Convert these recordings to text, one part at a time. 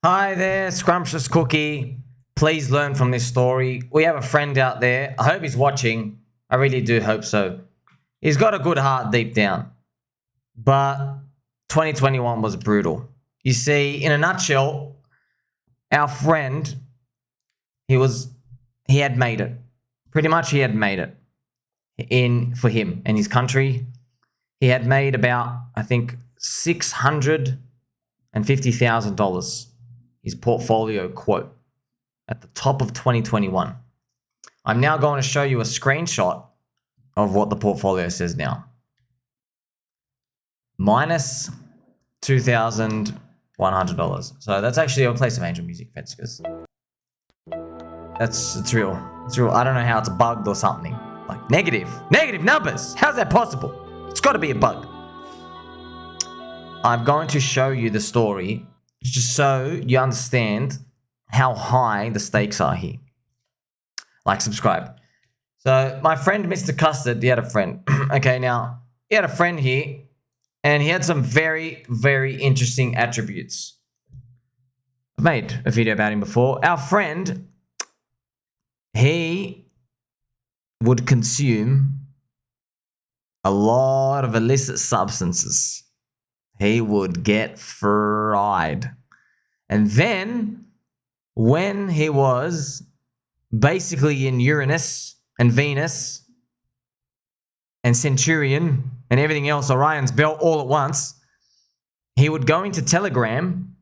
Hi there, Scrumptious Cookie. Please learn from this story. We have a friend out there. I hope he's watching. I really do hope so. He's got a good heart deep down. But 2021 was brutal. You see, in a nutshell, our friend, he had made it. Pretty much he had made it for him and his country. He had made about, I think, $650,000. His portfolio quote at the top of 2021. I'm now going to show you a screenshot of what the portfolio says now. Minus $2,100. So that's actually a place of Angel Music Fence because it's real. It's real. I don't know how it's bugged or something. Like negative numbers. How's that possible? It's got to be a bug. I'm going to show you the story just so you understand how high the stakes are here. Like, subscribe. So my friend, Mr. Custard, he had a friend. Okay, now, he had a friend here, and he had some very, very interesting attributes. I've made a video about him before. Our friend, he would consume a lot of illicit substances. He would get fried. And then, when he was basically in Uranus and Venus and Centurion and everything else, Orion's belt all at once, he would go into Telegram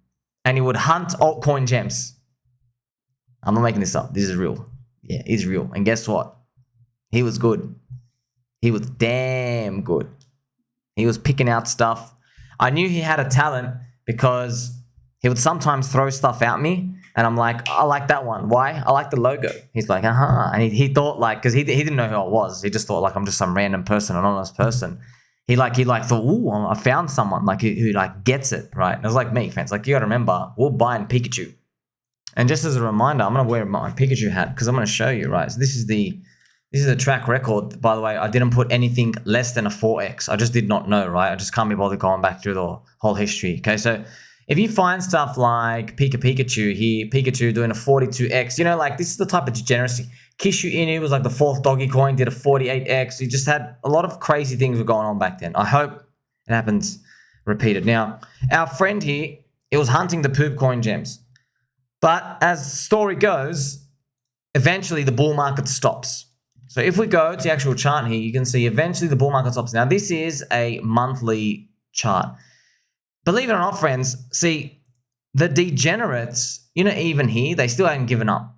and he would hunt altcoin gems. I'm not making this up. This is real. Yeah, it's real. And guess what? He was good. He was damn good. He was picking out stuff. I knew he had a talent because he would sometimes throw stuff at me and I'm like, I like that one. Why? I like the logo. He's like, And he thought like, because he didn't know who I was. He just thought like I'm just some random person, anonymous person. He thought, ooh, I found someone like who like gets it, right? And it was like me, fans. Like, you gotta remember, we're buying Pikachu. And just as a reminder, I'm gonna wear my Pikachu hat because I'm gonna show you, right? So this is the track record. By the way, I didn't put anything less than a 4x. I just did not know, right? I just can't be bothered going back through the whole history. Okay, so if you find stuff like Pikachu here, Pikachu doing a 42x, you know, like this is the type of degeneracy. Kishu Inu was like the 4th doggy coin, did a 48x. You just had a lot of crazy things were going on back then. I hope it happens repeated. Now, our friend here, it was hunting the poop coin gems. But as story goes, eventually the bull market stops. So if we go to the actual chart here, you can see eventually the bull market stops. Now, this is a monthly chart. Believe it or not, friends, see, the degenerates, you know, even here, they still haven't given up.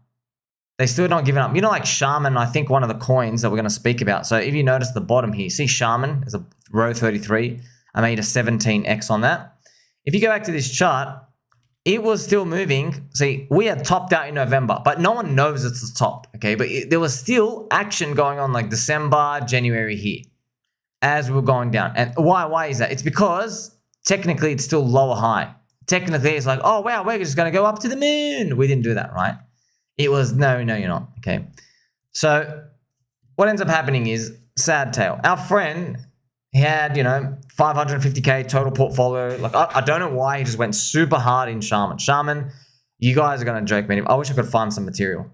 They still not given up. You know, like Shaman, I think one of the coins that we're going to speak about. So if you notice the bottom here, see Shaman is a row 33. I made a 17x on that. If you go back to this chart, it was still moving. See, we had topped out in November, but no one knows it's the top, okay? But there was still action going on like December, January here as we were going down. And why is that? It's because technically it's still lower high. Technically it's like, oh, wow, we're just going to go up to the moon. We didn't do that, right? It was, no, you're not, okay? So what ends up happening is, sad tale. Our friend, he had, you know, 550K total portfolio. Like, I don't know why he just went super hard in Shaman. Shaman, you guys are going to joke me. I wish I could find some material.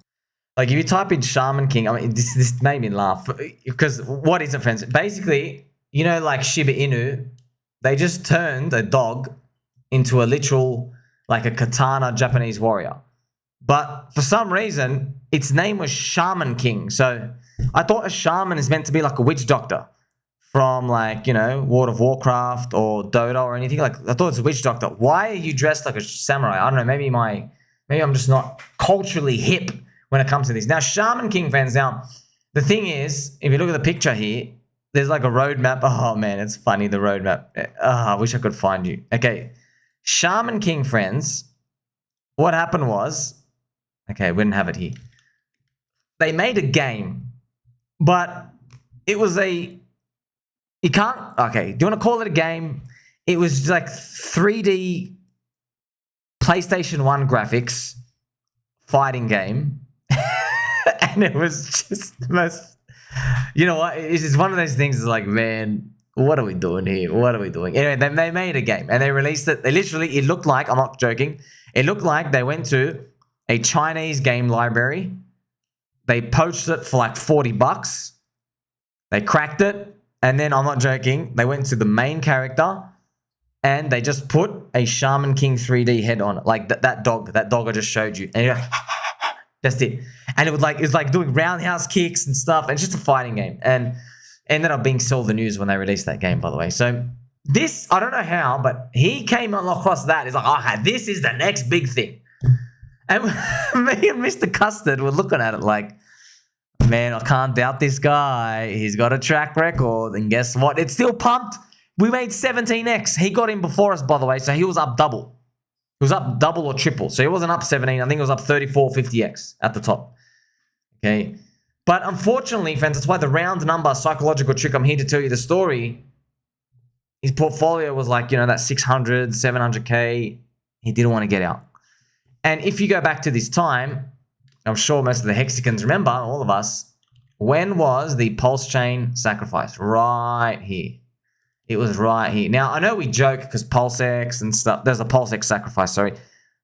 Like, if you type in Shaman King, I mean, this made me laugh. Because what is it, friends? Basically, you know, like Shiba Inu, they just turned a dog into a literal, like a katana Japanese warrior. But for some reason, its name was Shaman King. So I thought a shaman is meant to be like a witch doctor from, like, you know, World of Warcraft or Dota or anything. Like, I thought it's a witch doctor. Why are you dressed like a samurai? I don't know. Maybe I'm just not culturally hip when it comes to this. Now, Shaman King fans. Now, the thing is, if you look at the picture here, there's like a roadmap. Oh man, it's funny, the roadmap. I wish I could find you. Okay, Shaman King friends. What happened was, okay, we didn't have it here. They made a game, but it was you can't, okay, do you want to call it a game? It was like 3D PlayStation 1 graphics fighting game. And it was just the most, you know what? It's just one of those things that's like, man, What are we doing here? What are we doing? Anyway, they made a game and they released it. They literally, it looked like, I'm not joking, it looked like they went to a Chinese game library. They poached it for like $40. They cracked it. And then, I'm not joking, they went to the main character and they just put a Shaman King 3D head on it. Like that dog I just showed you. And that's it. And it's like doing roundhouse kicks and stuff. And it's just a fighting game. And ended up being Sell the News when they released that game, by the way. So this, I don't know how, but he came across that. He's like, okay, this is the next big thing. And me and Mr. Custard were looking at it like, man, I can't doubt this guy. He's got a track record. And guess what? It's still pumped. We made 17x. He got in before us, by the way. So he was up double. He was up double or triple. So he wasn't up 17. I think it was up 34, 50x at the top. Okay. But unfortunately, friends, that's why the round number psychological trick, I'm here to tell you the story. His portfolio was like, that 600, 700K. He didn't want to get out. And if you go back to this time, I'm sure most of the Hexicans remember, all of us, when was the PulseChain Sacrifice? Right here. It was right here. Now, I know we joke because PulseX and stuff. There's a PulseX Sacrifice, sorry.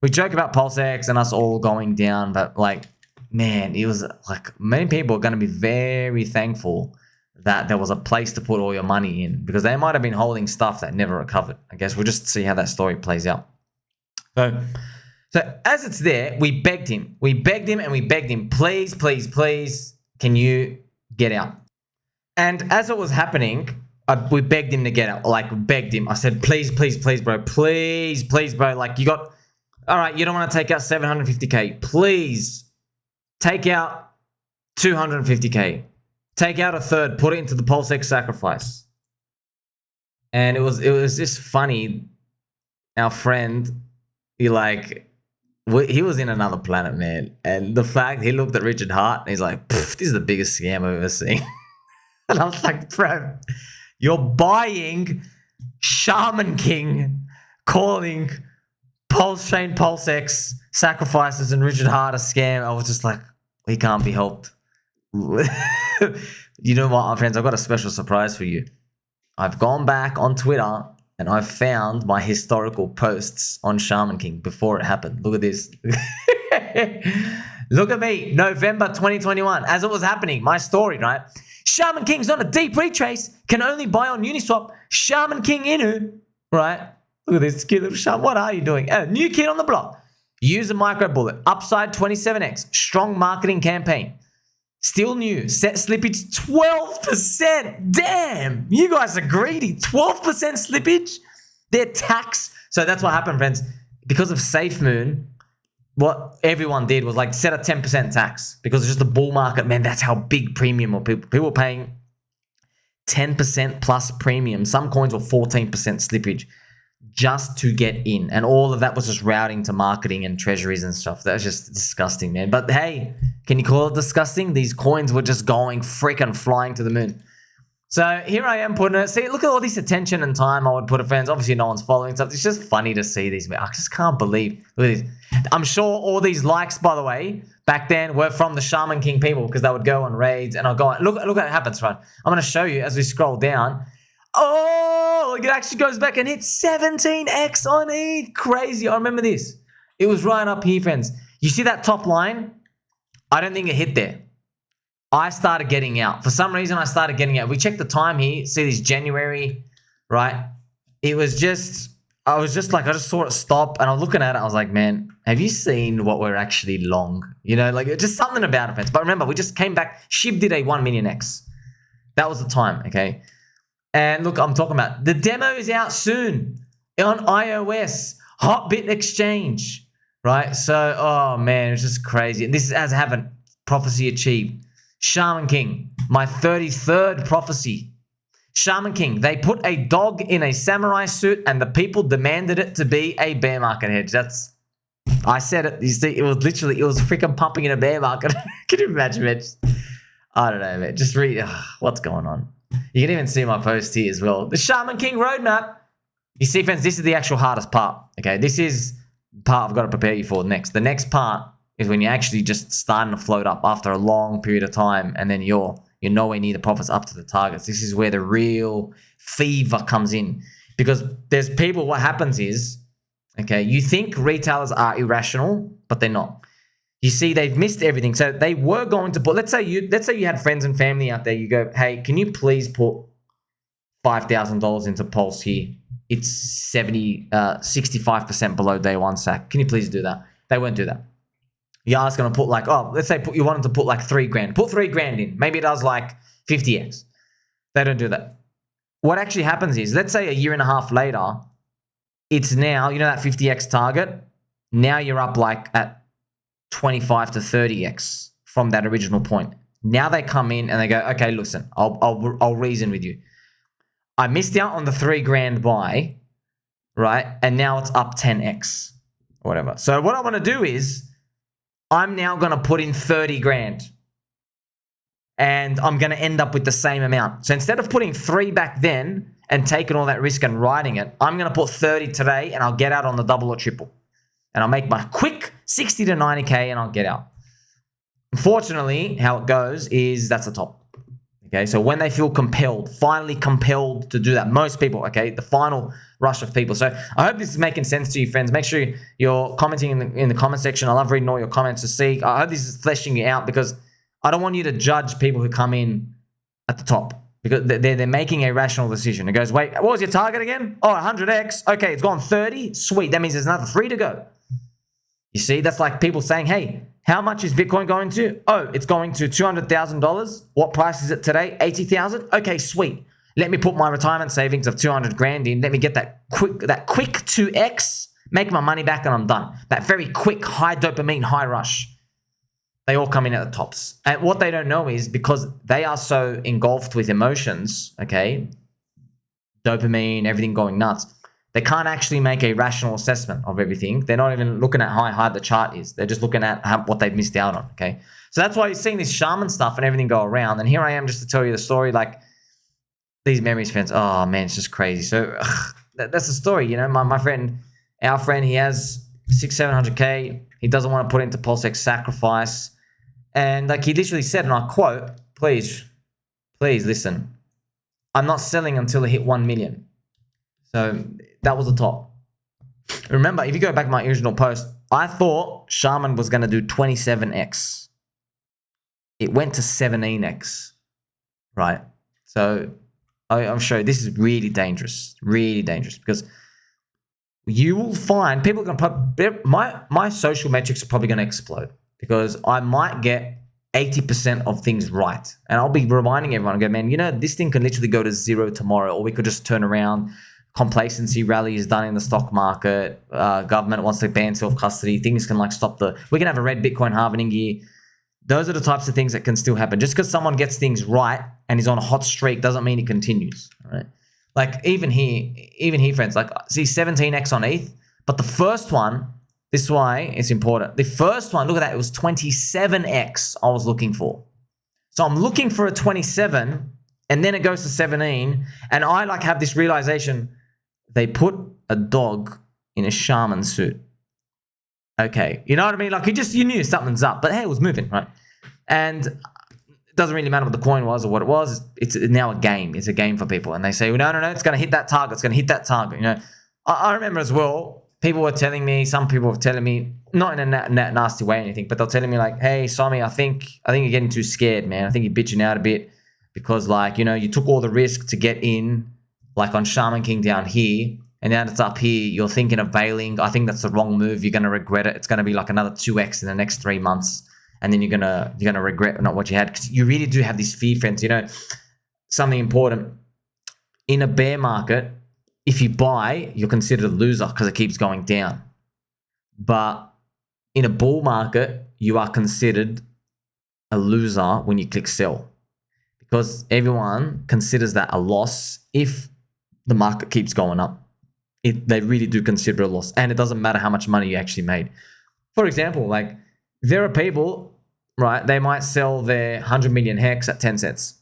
We joke about PulseX and us all going down, but like, man, it was like many people are going to be very thankful that there was a place to put all your money in because they might have been holding stuff that never recovered. I guess we'll just see how that story plays out. So as it's there, we begged him. We begged him and we begged him, please, please, please, can you get out? And as it was happening, we begged him to get out. Like, begged him. I said, please, please, please, bro. Please, please, bro. Like, all right, you don't want to take out 750K. Please. Take out 250K. Take out a third. Put it into the PulseX Sacrifice. And it was just funny. Our friend, he was in another planet, man. And the fact he looked at Richard Hart and he's like, this is the biggest scam I've ever seen. And I was like, bro, you're buying Shaman King, calling PulseChain, PulseX Sacrifices and Richard Hart a scam. I was just like, he can't be helped. You know what, my friends? I've got a special surprise for you. I've gone back on Twitter and I've found my historical posts on Shaman King before it happened. Look at this. Look at me. November 2021. As it was happening, my story, right? Shaman King's on a deep retrace. Can only buy on Uniswap. Shaman King Inu. Right? Look at this cute little Shaman. What are you doing? New kid on the block. Use a micro bullet. Upside 27x. Strong marketing campaign. Still new. Set slippage 12%. Damn. You guys are greedy. 12% slippage. Their tax. So that's what happened, friends. Because of SafeMoon, what everyone did was like set a 10% tax. Because it's just a bull market. Man, that's how big premium or people were paying 10% plus premium. Some coins were 14% slippage just to get in. And all of that was just routing to marketing and treasuries and stuff. That was just disgusting, man. But hey, can you call it disgusting? These coins were just going freaking flying to the moon. So here I am putting it. See, look at all this attention and time I would put it, friends. Obviously, no one's following stuff. It's just funny to see these. I just can't believe. Look at this. I'm sure all these likes, by the way, back then were from the Shaman King people because they would go on raids and I'll go on. Look at what happens, right? I'm going to show you as we scroll down. Oh, it actually goes back and hits 17x on ETH. Crazy. I remember this. It was right up here, friends. You see that top line? I don't think it hit there. I started getting out. For some reason, I started getting out. We checked the time here. See this January, right? It was just, I just saw it stop and I was looking at it. I was like, man, have you seen what we're actually long? You know, like just something about it, friends. But remember, we just came back. Shib did a 1 million X. That was the time, okay? And look, I'm talking about the demo is out soon on iOS, Hotbit Exchange, right? So, oh man, it's just crazy. And this is as happened, prophecy achieved. Shaman King, my 33rd prophecy. Shaman King, they put a dog in a samurai suit and the people demanded it to be a bear market hedge. I said it. You see, it was freaking pumping in a bear market. Can you imagine, man? I don't know, man. Just read, what's going on? You can even see my post here as well. The Shaman King roadmap. You see, friends, this is the actual hardest part. Okay, this is the part I've got to prepare you for next. The next part is when you're actually just starting to float up after a long period of time, and then you're you're nowhere near the profits up to the targets. This is where the real fever comes in, because there's people, what happens is, okay, you think retailers are irrational, but they're not. You see, they've missed everything. So they were going to put, let's say you had friends and family out there. You go, hey, can you please put $5,000 into Pulse here? It's 65% below day one sack. Can you please do that? They won't do that. You ask them to put like, oh, let's say you want them to put like $3,000. Put $3,000 in. Maybe it does like 50x. They don't do that. What actually happens is, let's say a year and a half later, it's now, you know, that 50x target. Now you're up like at 25 to 30x from that original point. Now they come in and they go, okay, listen, I'll reason with you. I missed out on the $3,000 buy, right? And now it's up 10x or whatever. So what I want to do is, I'm now going to put in 30 grand and I'm going to end up with the same amount. So instead of putting 3 back then and taking all that risk and riding it, I'm going to put 30 today and I'll get out on the double or triple. And I'll make my quick 60 to 90K and I'll get out. Unfortunately, how it goes is that's the top. Okay, so when they feel compelled, finally compelled to do that, most people, okay, the final rush of people. So I hope this is making sense to you, friends. Make sure you're commenting in the comment section. I love reading all your comments to see. I hope this is fleshing you out, because I don't want you to judge people who come in at the top, because they're making a rational decision. It goes, wait, what was your target again? Oh, 100x. Okay, it's gone 30. Sweet. That means there's another 3 to go. You see, that's like people saying, hey, how much is Bitcoin going to? Oh, it's going to $200,000. What price is it today? 80,000. Okay, sweet. Let me put my retirement savings of 200 grand in. Let me get that quick 2x, make my money back, and I'm done. That very quick, high dopamine, high rush. They all come in at the tops. And what they don't know is, because they are so engulfed with emotions, okay, dopamine, everything going nuts, they can't actually make a rational assessment of everything. They're not even looking at how high the chart is. They're just looking at what they've missed out on, okay? So that's why you're seeing this shaman stuff and everything go around. And here I am just to tell you the story, like, these memories, friends. Oh, man, it's just crazy. So that's the story, you know. My friend, our friend, he has 600-700K. He doesn't want to put it into PulseX Sacrifice. And like he literally said, and I quote, please listen. I'm not selling until I hit 1 million. So that was the top. Remember, if you go back to my original post, I thought Shaman was going to do 27x. It went to 17x, right? So I'm sure this is really dangerous, because you will find people are going to, my social metrics are probably going to explode, because I might get 80% of things right. And I'll be reminding everyone, I go, man, you know, this thing can literally go to 0 tomorrow, or we could just turn around. Complacency rally is done in the stock market. Government wants to ban self-custody. Things can like stop we can have a red Bitcoin halving year. Those are the types of things that can still happen. Just because someone gets things right and is on a hot streak doesn't mean it continues, right? Like even here, friends, like see 17x on ETH, but the first one, this is why it's important. The first one, look at that, it was 27x I was looking for. So I'm looking for a 27, and then it goes to 17, and I like have this realization, they put a dog in a shaman suit. Okay, you know what I mean? Like you knew something's up, but hey, it was moving, right? And it doesn't really matter what the coin was or what it was. It's now a game. It's a game for people, and they say, well, no, it's going to hit that target. It's going to hit that target. You know, I remember as well. People were telling me, some people were telling me, not in a nasty way or anything, but they're telling me like, hey, Somi, I think you're getting too scared, man. I think you're bitching out a bit because, like, you know, you took all the risk to get in, like on Shaman King down here. And now it's up here, you're thinking of bailing. I think that's the wrong move. You're going to regret it. It's going to be like another 2x in the next 3 months. And then you're gonna regret not what you had. Because you really do have this fear, friends. You know, something important. In a bear market, if you buy, you're considered a loser because it keeps going down. But in a bull market, you are considered a loser when you click sell. Because everyone considers that a loss if the market keeps going up. They really do consider a loss, and it doesn't matter how much money you actually made. For example, like there are people, right? They might sell their 100 million hex at 10 cents.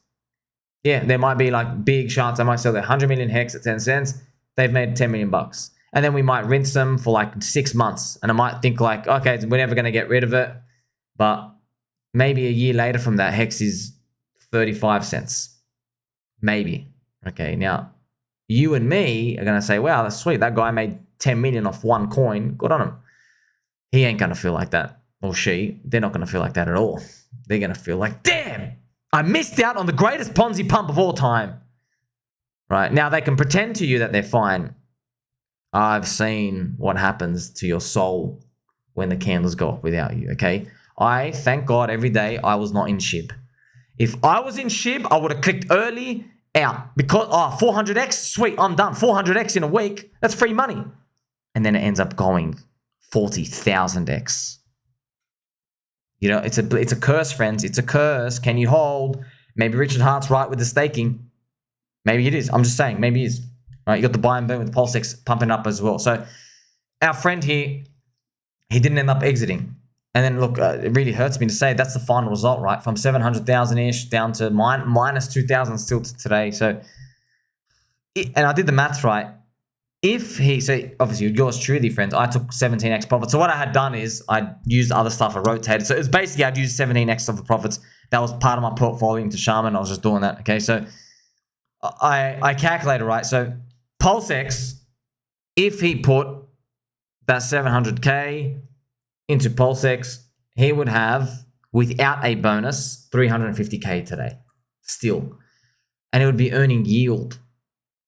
Yeah, there might be like big sharks. They might sell their 100 million hex at 10 cents. They've made 10 million bucks, and then we might rinse them for like 6 months, and I might think like, okay, we're never going to get rid of it, but maybe a year later from that, hex is 35 cents. Maybe. Okay, now you and me are going to say, wow, that's sweet. That guy made 10 million off one coin. Good on him. He ain't going to feel like that. Or she. They're not going to feel like that at all. They're going to feel like, damn, I missed out on the greatest Ponzi pump of all time. Right? Now, they can pretend to you that they're fine. I've seen what happens to your soul when the candles go up without you, okay? I thank God every day I was not in Shib. If I was in Shib, I would have clicked early out because, 400x, sweet, I'm done. 400x in a week, that's free money. And then it ends up going 40,000x. You know, it's a curse, friends. It's a curse. Can you hold? Maybe Richard Hart's right with the staking. Maybe it is. I'm just saying, maybe it is. Right, you got the buy and burn with the PulseX pumping up as well. So our friend here, he didn't end up exiting. And then look, it really hurts me to say that's the final result, right? From 700,000-ish down to minus 2,000 still to today. So, and I did the maths right. If he, so obviously yours truly, friends, I took 17x profit. So what I had done is I used other stuff, I rotated. So it's basically I'd used 17x of the profits. That was part of my portfolio into Shaman. I was just doing that, okay? So I calculated, right? So PulseX, if he put that 700K into PulseX, he would have, without a bonus, 350K today, still. And it would be earning yield.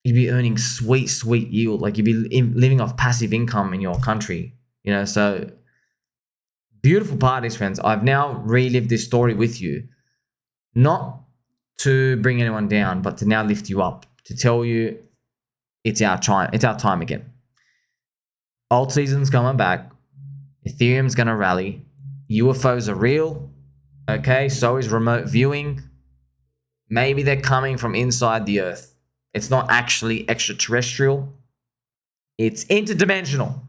You'd be earning sweet, sweet yield. Like you'd be living off passive income in your country, you know? So beautiful parties, friends. I've now relived this story with you, not to bring anyone down, but to now lift you up, to tell you it's our time again. Alt season's coming back. Ethereum's going to rally. UFOs are real. Okay, so is remote viewing. Maybe they're coming from inside the Earth. It's not actually extraterrestrial. It's interdimensional.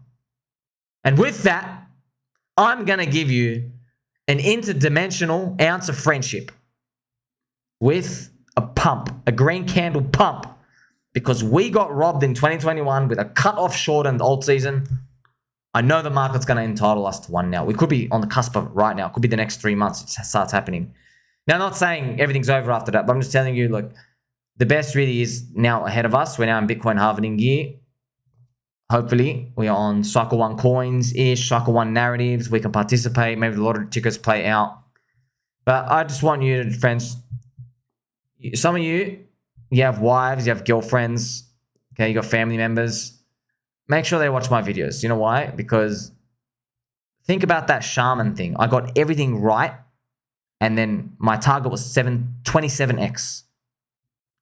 And with that, I'm going to give you an interdimensional ounce of friendship with a pump, a green candle pump, because we got robbed in 2021 with a cut-off short in the alt season. I know the market's going to entitle us to one now. We could be on the cusp of it right now. It could be the next 3 months it starts happening. Now, I'm not saying everything's over after that, but I'm just telling you, look, the best really is now ahead of us. We're now in Bitcoin halving year. Hopefully, we are on cycle 1 coins-ish, cycle 1 narratives. We can participate. Maybe the lottery tickets play out. But I just want you to, friends, some of you have wives, you have girlfriends, okay, you got family members. Make sure they watch my videos. You know why? Because think about that Shaman thing. I got everything right, and then my target was 27x.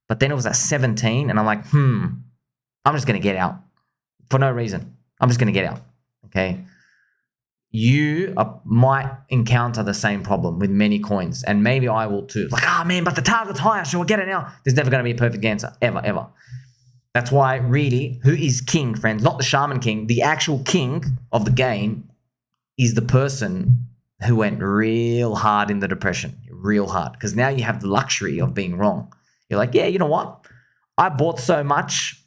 But then it was at 17, and I'm like, I'm just going to get out. For no reason. I'm just going to get out, okay? You might encounter the same problem with many coins, and maybe I will too. Like, man, but the target's higher, so we'll get it now. There's never going to be a perfect answer, ever, ever. That's why, really, who is king, friends? Not the Shaman King. The actual king of the game is the person who went real hard in the depression. Real hard. Because now you have the luxury of being wrong. You're like, yeah, you know what? I bought so much.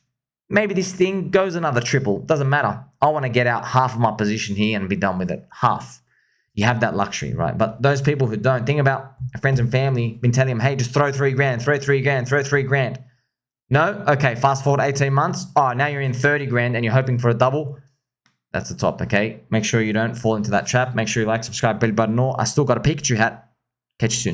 Maybe this thing goes another triple. Doesn't matter. I want to get out half of my position here and be done with it. Half. You have that luxury, right? But those people who don't, think about friends and family, been telling them, hey, just throw 3 grand, throw 3 grand, throw 3 grand. No? Okay, fast forward 18 months. Oh, now you're in 30 grand and you're hoping for a double. That's the top, okay? Make sure you don't fall into that trap. Make sure you like, subscribe, bell button, or I still got a Pikachu hat. Catch you soon.